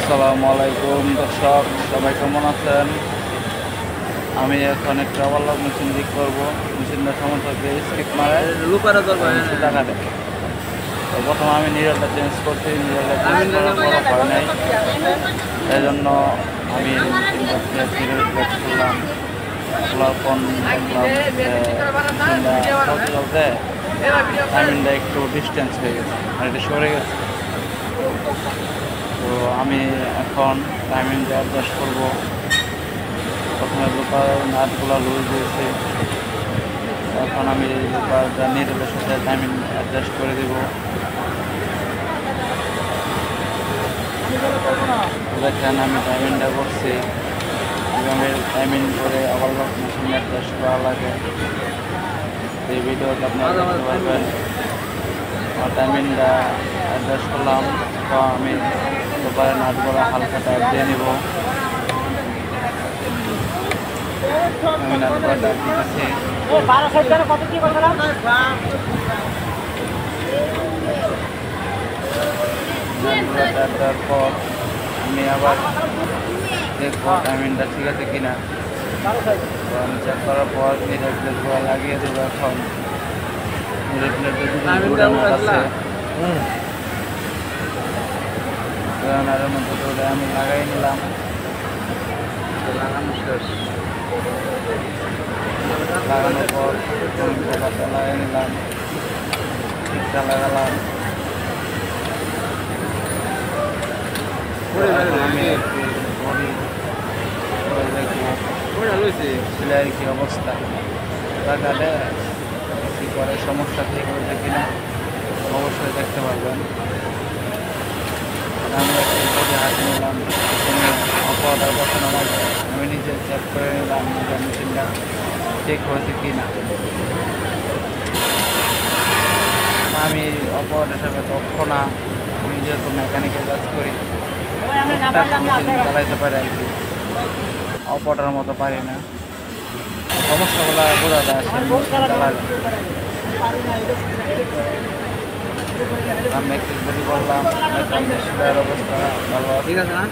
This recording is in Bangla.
আসসালামু আলাইকুম দর্শক, সবাই কেমন আছেন? আমি এখন একটা ওভারলক মেশিন ঠিক করবো। মেশিনটা সমস্যা হচ্ছে স্কিপ মারে টাকা দেয়। তো প্রথমে আমি নিডলটা চেঞ্জ করছি, নিডলটা চেঞ্জ করার পর হয় নাই, এই জন্য আমি মেশিনটা করলাম। খোলার পর দেখলাম চলতে টাইমিংটা একটু ডিস্টেন্স হয়ে গেছে, মানে এটা সরে গেছে। তো আমি এখন টাইমিংটা অ্যাডজাস্ট করবো। প্রথমে লোকাল নাটগুলো লুজ দিয়েছি, এখন আমি লোকালটা নিডলের সাথে টাইমিং অ্যাডজাস্ট করে দেব। দেখেন আমি টাইমিংটা করছি, কীভাবে টাইমিং করে ওভারলক মেশিন অ্যাডজাস্ট করা লাগে এই ভিডিওটা আপনারা দেখতে পারবেন। আমার টাইমিংটা অ্যাডজাস্ট করলাম, তো আমি লোকালের নাটগুলো হালকা টাইপ দিয়ে নিব। আমি নাটগুলো টাইপ দিতেছি। দেওয়ার পর আমি আবার দেখবো টাইমিংটা ঠিক আছে কিনা। তো আমি চেক করার পর নিডল প্লেটগুলো লাগিয়ে দেবো। এখন নিডল প্লেটের আছে রানারের মধ্যে করে আমি লাগাই নিলাম। লাগানো শেষ, লাগানোর পর পেপারটা লাগাই নিলাম, ঠিকটা লাগালাম। আমি একটু বডি সেলাইয়ের কী অবস্থা, লাগালে কী করে সমস্যা ঠিক হয়েছে কিনা অবশ্যই দেখতে পারবেন। আমি একটু বডি হাতে নিলাম, অপারেটর যখন আমি নিজে চেক করে নিলাম যে মেশিনটা ঠিক হয়েছে কি না। আমি অপারেটর হিসাবে দক্ষ না, আমি যেহেতু মেকানিক্যাল কাজ করি চালাইতে পারি আর কি, অপারেটরের মতো পারি না। সমস্যাগুলো বোঝা যায় চালালে। আমি একটু বডি করলাম, অবস্থা ভালো, ঠিক আছে না?